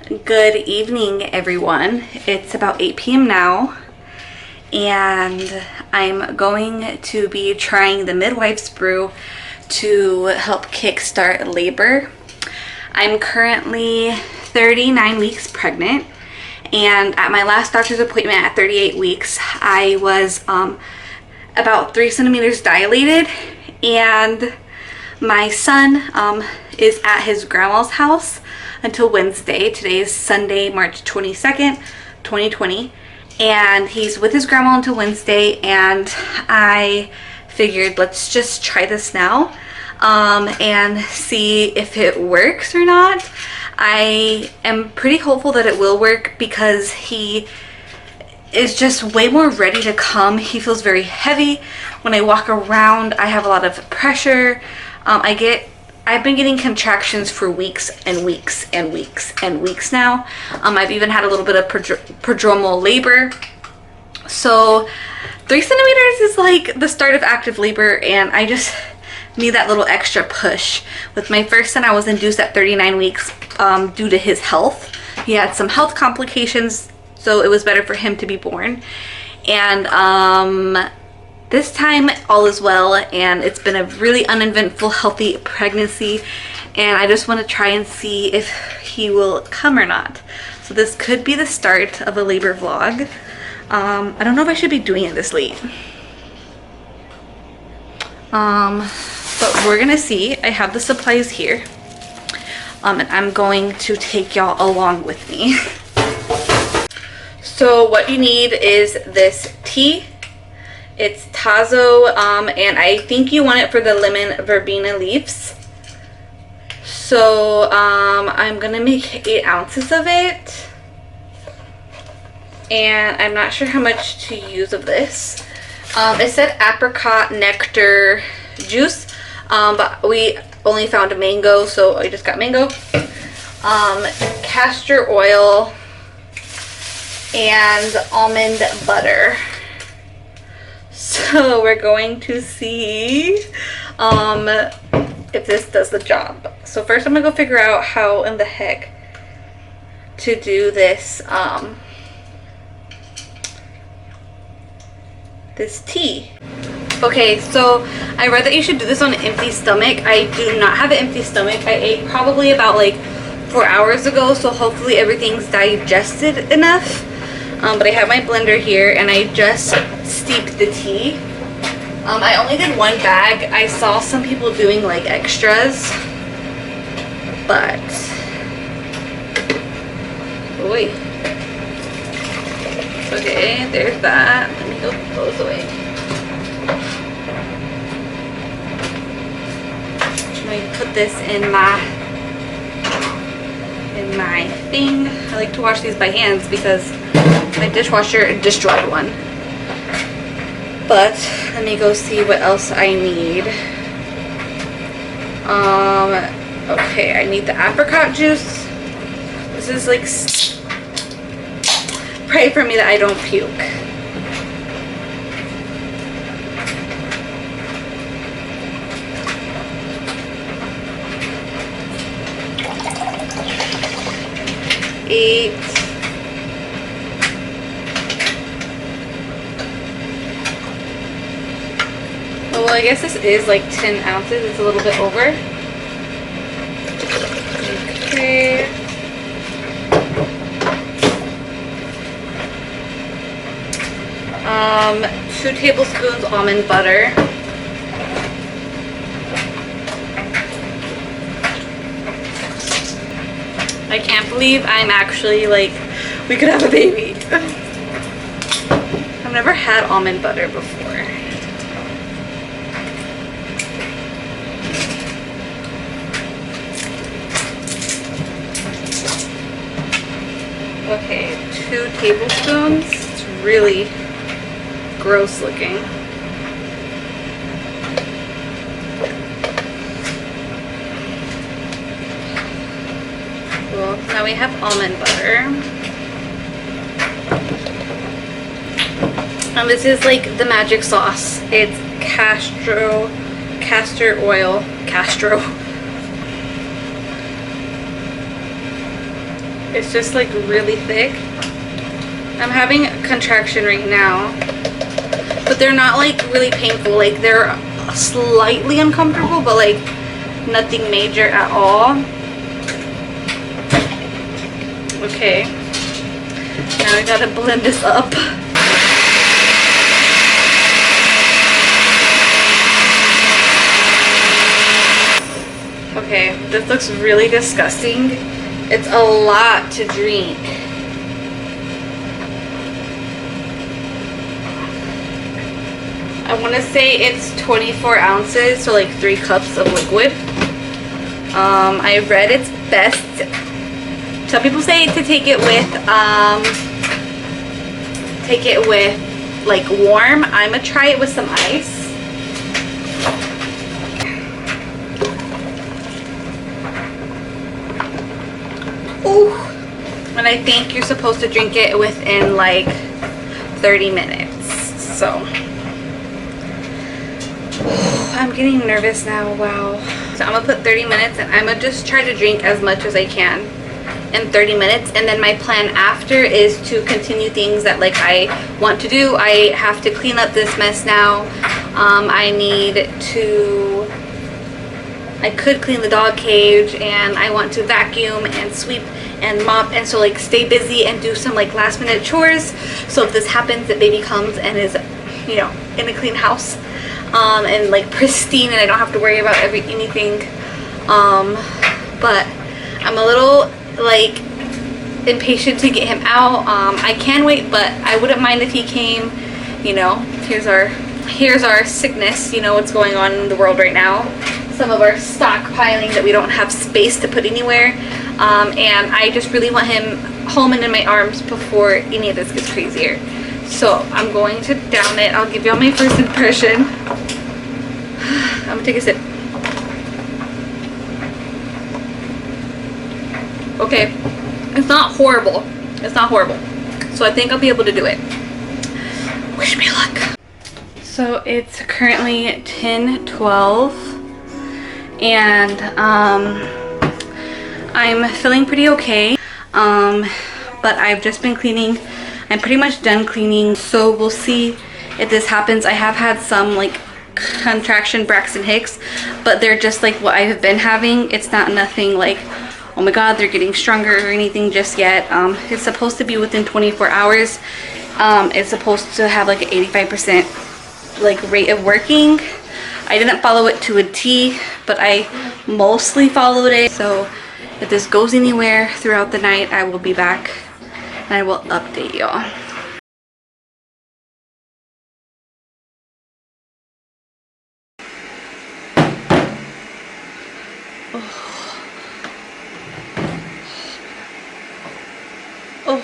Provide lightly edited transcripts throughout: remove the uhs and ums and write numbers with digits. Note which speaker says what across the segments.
Speaker 1: Good evening, everyone. It's about 8 p.m. now, and I'm going to be trying the Midwife's Brew to help kickstart labor. I'm currently 39 weeks pregnant, and at my last doctor's appointment at 38 weeks, I was about 3 centimeters dilated, and my son is at his grandma's house until Wednesday. Today is Sunday, March 22nd, 2020, and he's with his grandma until Wednesday, and I figured let's just try this now and see if it works or not. I am pretty hopeful that it will work because he is just way more ready to come. He feels very heavy. When I walk around, I have a lot of pressure. I've been getting contractions for weeks and weeks and weeks and weeks now. I've even had a little bit of prodromal labor. So 3 centimeters is like the start of active labor, and I just need that little extra push. With my first son, I was induced at 39 weeks due to his health. He had some health complications, so it was better for him to be born. And this time all is well, and it's been a really uneventful, healthy pregnancy, and I just want to try and see if he will come or not. So this could be the start of a labor vlog. I don't know if I should be doing it this late. But we're gonna see. I have the supplies here. And I'm going to take y'all along with me. So what you need is this tea. It's Tazo, and I think you want it for the lemon verbena leaves. So I'm gonna make 8 ounces of it, and I'm not sure how much to use of this. It said apricot nectar juice, but we only found a mango, so I just got mango. Castor oil and almond butter. So we're going to see if this does the job. So first I'm gonna go figure out how in the heck to do this this tea. Okay, so I read that you should do this on an empty stomach. I do not have an empty stomach. I ate probably about like 4 hours ago, so hopefully everything's digested enough. But I have my blender here, and I just steeped the tea. I only did 1 bag. I saw some people doing like extras, but oy. Okay, there's that. Let me go close away. I'm going to put this in my thing. I like to wash these by hands because my dishwasher destroyed one. But let me go see what else I need. Okay, I need the apricot juice. This is like, pray for me that I don't puke. Eight. Well, I guess this is like 10 ounces. It's a little bit over. Okay. Two tablespoons almond butter. I can't believe I'm actually like, we could have a baby. I've never had almond butter before. Okay, 2 tablespoons. It's really gross looking. Cool. Now we have almond butter. And this is like the magic sauce. It's castor oil. It's just like really thick. I'm having a contraction right now, but they're not like really painful. Like they're slightly uncomfortable, but like nothing major at all. Okay, now I gotta blend this up. Okay, this looks really disgusting. It's a lot to drink. I want to say it's 24 ounces, so like 3 cups of liquid. I read it's best. Some people say to take it with like warm. I'm gonna try it with some ice. Ooh. And I think you're supposed to drink it within like 30 minutes. So I'm getting nervous now. Wow. So I'm gonna put 30 minutes, and I'm gonna just try to drink as much as I can in 30 minutes. And then my plan after is to continue things that like I want to do. I have to clean up this mess now. I could clean the dog cage, and I want to vacuum and sweep and mop, and so like stay busy and do some like last minute chores. So if this happens, that baby comes and is, you know, in a clean house and like pristine, and I don't have to worry about anything. But I'm a little like impatient to get him out. I can wait, but I wouldn't mind if he came. You know, here's our sickness. You know what's going on in the world right now. Some of our stockpiling that we don't have space to put anywhere, and I just really want him home and in my arms before any of this gets crazier. So I'm going to down it. I'll give y'all my first impression. I'm gonna take a sip. Okay, it's not horrible. It's not horrible. So I think I'll be able to do it. Wish me luck. So it's currently 10:12. And I'm feeling pretty okay, but I've just been cleaning. I'm pretty much done cleaning, so we'll see if this happens. I have had some like contraction Braxton Hicks, but they're just like what I have been having. It's not nothing like, oh my god, they're getting stronger or anything just yet. It's supposed to be within 24 hours. It's supposed to have like an 85% like rate of working. I didn't follow it to a T, but I mostly followed it. So if this goes anywhere throughout the night, I will be back and I will update y'all. Oh.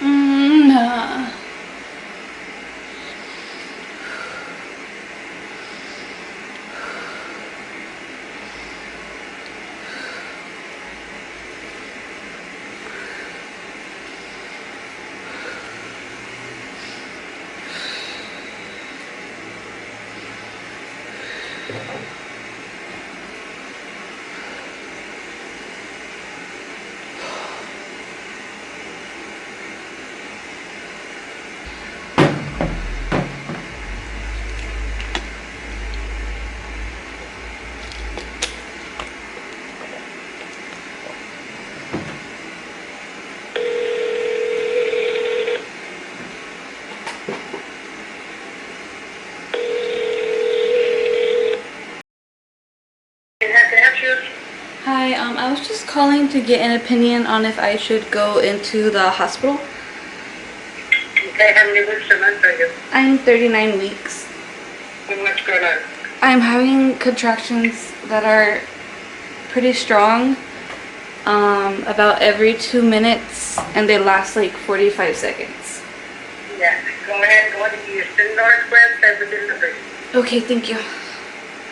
Speaker 1: Nah. Hi, I was just calling to get an opinion on if I should go into the hospital.
Speaker 2: Okay, how many weeks a month are you?
Speaker 1: I'm 39 weeks.
Speaker 2: And what's going on?
Speaker 1: I'm having contractions that are pretty strong, about every 2 minutes, and they last like 45 seconds.
Speaker 2: Yeah, go ahead, go into your Northwest, everything is ready.
Speaker 1: Okay, thank you.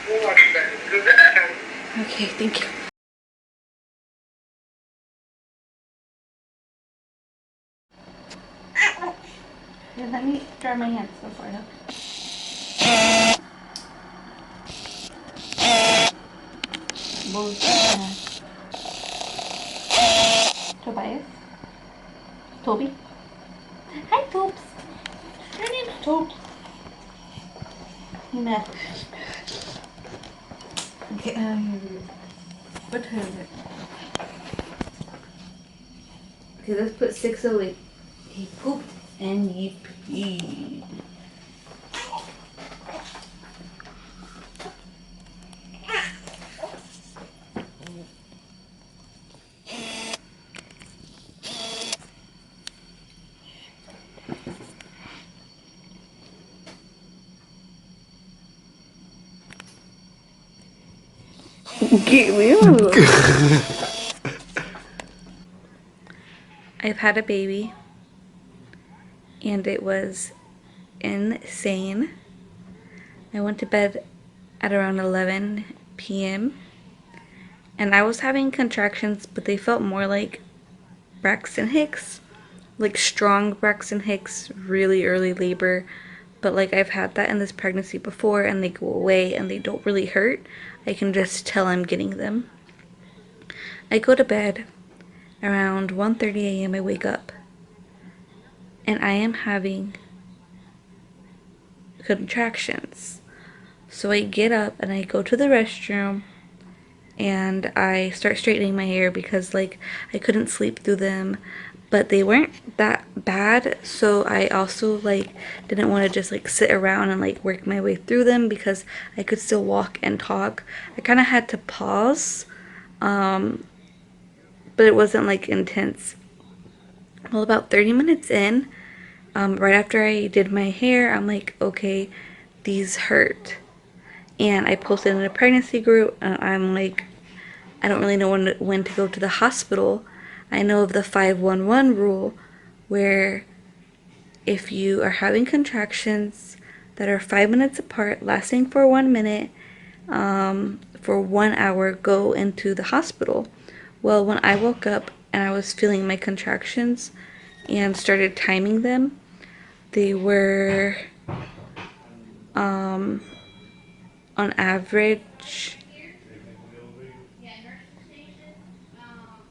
Speaker 2: You're welcome. Good.
Speaker 1: Okay, thank you. Here, let me dry my hands before I Tobias? Toby? Hi, Tobes. Your name's Tobes. Nah. Okay. What time is it? Okay, let's put 6:08. He pooped and he peed. Get me out. I've had a baby and it was insane. I went to bed at around 11 p.m. and I was having contractions, but they felt more like Braxton Hicks, like strong Braxton Hicks, really early labor. But like I've had that in this pregnancy before and they go away and they don't really hurt. I can just tell I'm getting them. I go to bed around 1:30 a.m. I wake up and I am having contractions. So I get up and I go to the restroom and I start straightening my hair because like I couldn't sleep through them, but they weren't that bad. So I also like didn't want to just like sit around and like work my way through them because I could still walk and talk. I kind of had to pause, but it wasn't like intense. Well, about 30 minutes in, right after I did my hair, I'm like, okay, these hurt. And I posted in a pregnancy group, and I'm like, I don't really know when to go to the hospital. I know of the 511 rule, where if you are having contractions that are 5 minutes apart, lasting for 1 minute, for 1 hour, go into the hospital. Well, when I woke up and I was feeling my contractions and started timing them, they were on average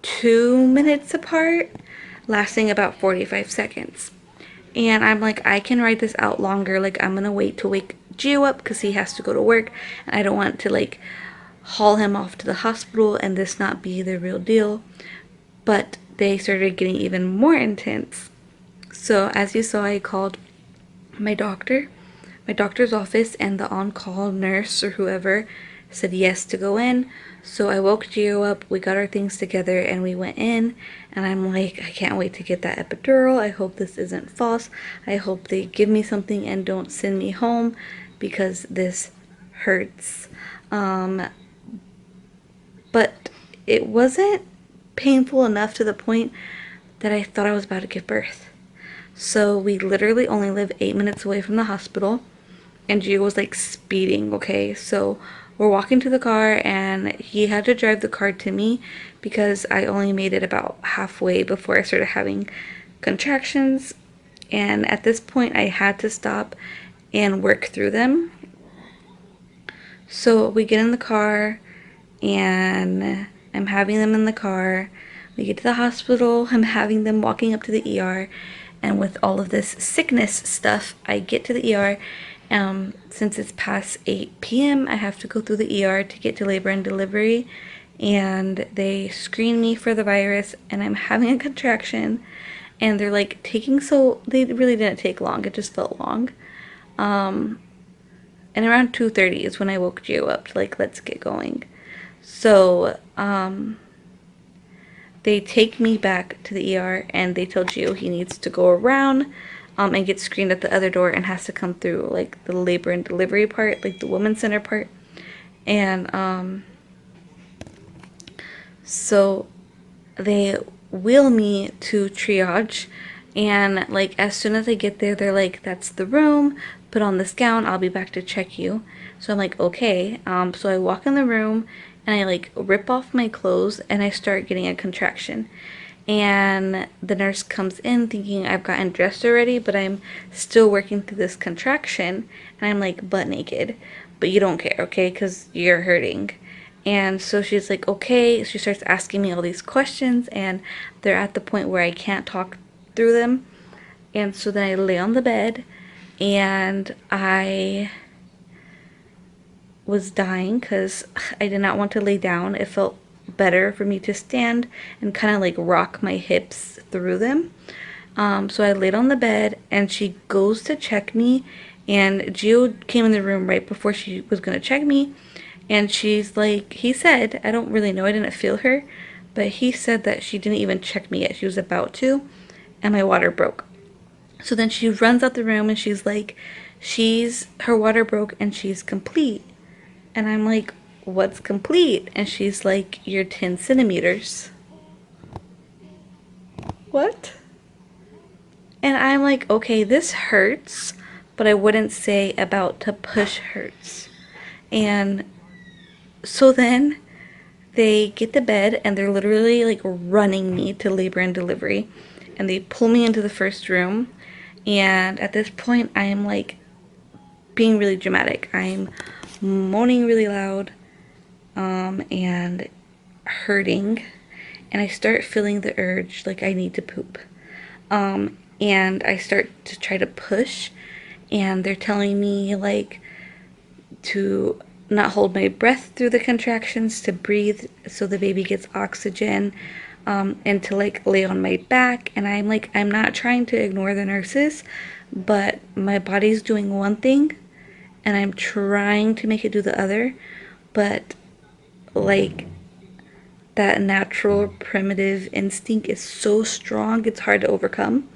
Speaker 1: 2 minutes apart, lasting about 45 seconds. And I'm like, I can write this out longer. Like, I'm gonna wait to wake Gio up because he has to go to work, and I don't want to like haul him off to the hospital and this not be the real deal. But they started getting even more intense. So as you saw, I called my doctor's office, and the on-call nurse or whoever said yes to go in. So I woke Gio up, we got our things together, and we went in, and I'm like, I can't wait to get that epidural. I hope this isn't false. I hope they give me something and don't send me home because this hurts. But it wasn't painful enough to the point that I thought I was about to give birth. So we literally only live 8 minutes away from the hospital, and Gio was like speeding, okay? So we're walking to the car, and he had to drive the car to me because I only made it about halfway before I started having contractions. And at this point, I had to stop and work through them. So we get in the car, and I'm having them in the car. We get to the hospital, I'm having them walking up to the ER, and with all of this sickness stuff, I get to the ER. Since it's past 8 p.m., I have to go through the ER to get to labor and delivery, and they screen me for the virus, and I'm having a contraction, and they're like they really didn't take long, it just felt long. And around 2:30 is when I woke Gio up to like, let's get going. So, they take me back to the ER, and they tell Gio he needs to go around and get screened at the other door and has to come through like the labor and delivery part, like the women's center part. And so they wheel me to triage, and like as soon as I get there, they're like, that's the room, put on this gown, I'll be back to check you. So I'm like, okay. So I walk in the room and I like rip off my clothes and I start getting a contraction. And the nurse comes in thinking I've gotten dressed already, but I'm still working through this contraction, and I'm like butt naked. But you don't care, okay? Because you're hurting. And so she's like, okay. She starts asking me all these questions, and they're at the point where I can't talk through them. And so then I lay on the bed, and I was dying because I did not want to lay down. It felt better for me to stand and kind of like rock my hips through them. So I laid on the bed, and she goes to check me, and Gio came in the room right before she was going to check me, and she's like, he said, I don't really know, I didn't feel her, but he said that she didn't even check me yet. She was about to, and my water broke. So then she runs out the room, and she's like, her water broke and she's complete. And I'm like, what's complete? And she's like, you're 10 centimeters. What? And I'm like, okay, this hurts, but I wouldn't say about to push hurts. And so then they get to bed, and they're literally like running me to labor and delivery. And they pull me into the first room. And at this point, I am like being really dramatic. I'm moaning really loud, and hurting. And I start feeling the urge, like I need to poop. And I start to try to push, and they're telling me like to not hold my breath through the contractions, to breathe so the baby gets oxygen, and to like lay on my back. And I'm like, I'm not trying to ignore the nurses, but my body's doing one thing and I'm trying to make it do the other, but like that natural primitive instinct is so strong, it's hard to overcome.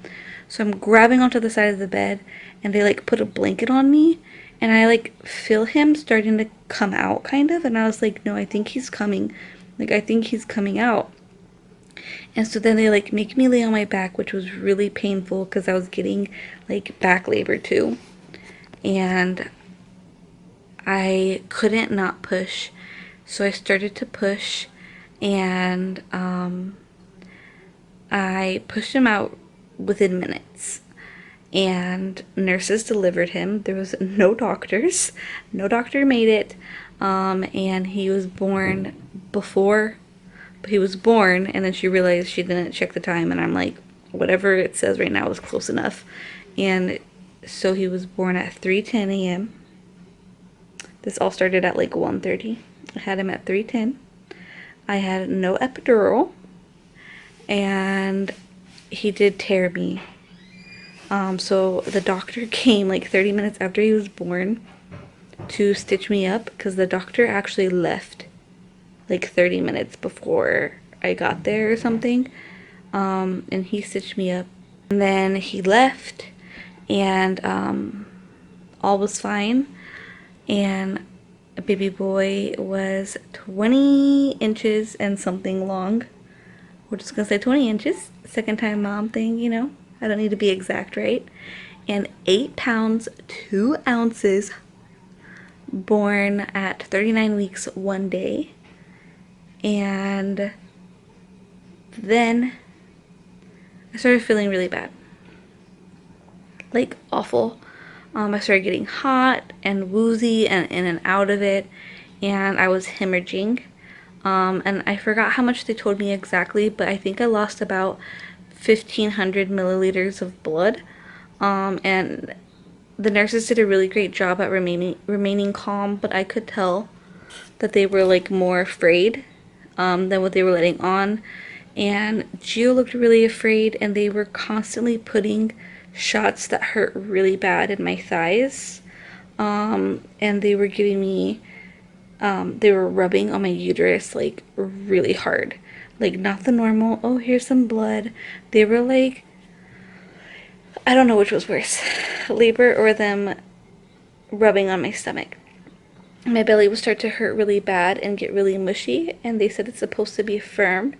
Speaker 1: So I'm grabbing onto the side of the bed, and they like put a blanket on me, and I like feel him starting to come out kind of, and I was like, no, I think he's coming. Like, I think he's coming out. And so then they like make me lay on my back, which was really painful because I was getting like back labor too. And I couldn't not push. So I started to push, and I pushed him out within minutes. And nurses delivered him. There was no doctors. No doctor made it. And he was born before. He was born, and then she realized she didn't check the time. And I'm like, whatever it says right now is close enough. And so he was born at 3:10 a.m. This all started at like 1:30. I had him at 3:10. I had no epidural, and he did tear me. So the doctor came like 30 minutes after he was born to stitch me up, because the doctor actually left like 30 minutes before I got there or something. And he stitched me up. And then he left, and all was fine. And a baby boy was 20 inches and something long. We're just gonna say 20 inches. Second time mom thing, you know. I don't need to be exact, right? And 8 pounds, 2 ounces, born at 39 weeks, 1 day. And then I started feeling really bad. Like awful. I started getting hot and woozy and in and out of it. And I was hemorrhaging. And I forgot how much they told me exactly, but I think I lost about 1,500 milliliters of blood. And the nurses did a really great job at remaining calm, but I could tell that they were like more afraid than what they were letting on. And Gio looked really afraid, and they were constantly putting shots that hurt really bad in my thighs. And they were giving me, they were rubbing on my uterus like really hard. Like, not the normal, oh, here's some blood. They were like, I don't know which was worse, labor or them rubbing on my stomach. My belly would start to hurt really bad and get really mushy, and they said it's supposed to be firm.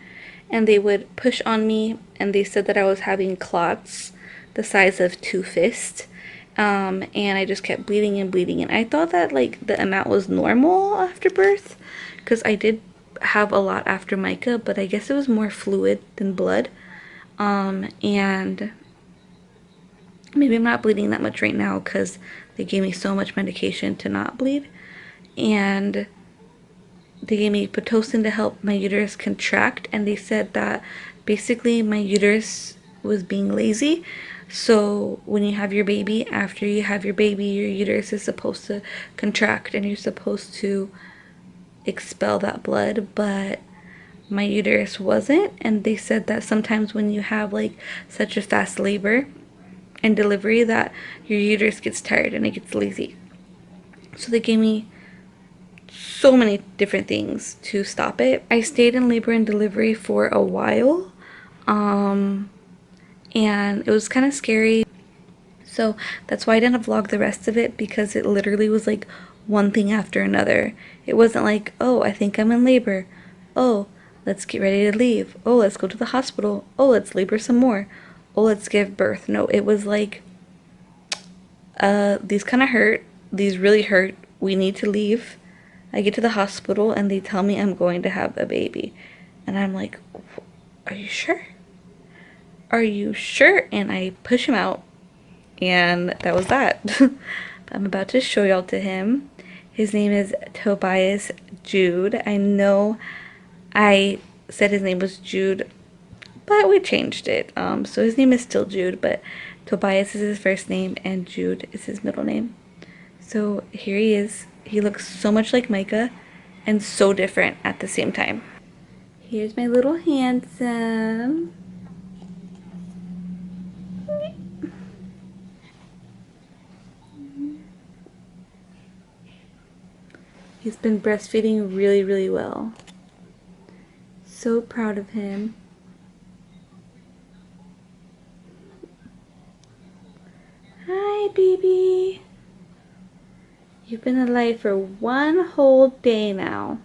Speaker 1: And they would push on me, and they said that I was having clots the size of 2 fists. And I just kept bleeding and bleeding. And I thought that like the amount was normal after birth, because I did have a lot after Micah, but I guess it was more fluid than blood. And maybe I'm not bleeding that much right now because they gave me so much medication to not bleed. And they gave me Pitocin to help my uterus contract, and they said that basically my uterus was being lazy. So when you have your baby, after you have your baby, your uterus is supposed to contract and you're supposed to expel that blood, but my uterus wasn't. And they said that sometimes when you have like such a fast labor and delivery, that your uterus gets tired and it gets lazy. So they gave me so many different things to stop it. I stayed in labor and delivery for a while, and it was kind of scary. So that's why I didn't vlog the rest of it, because it literally was like one thing after another. It wasn't like, oh, I think I'm in labor. Oh, let's get ready to leave. Oh, let's go to the hospital. Oh, let's labor some more. Oh, let's give birth. No, it was like, these kind of hurt. These really hurt. We need to leave. I get to the hospital and they tell me I'm going to have a baby. And I'm like, are you sure? Are you sure? And I push him out. And that was that. I'm about to show y'all to him. His name is Tobias Jude. I know I said his name was Jude, but we changed it. So his name is still Jude, but Tobias is his first name and Jude is his middle name. So here he is. He looks so much like Micah and so different at the same time. Here's my little handsome. He's been breastfeeding really, really well. So proud of him. Hi, baby. You've been alive for one whole day now.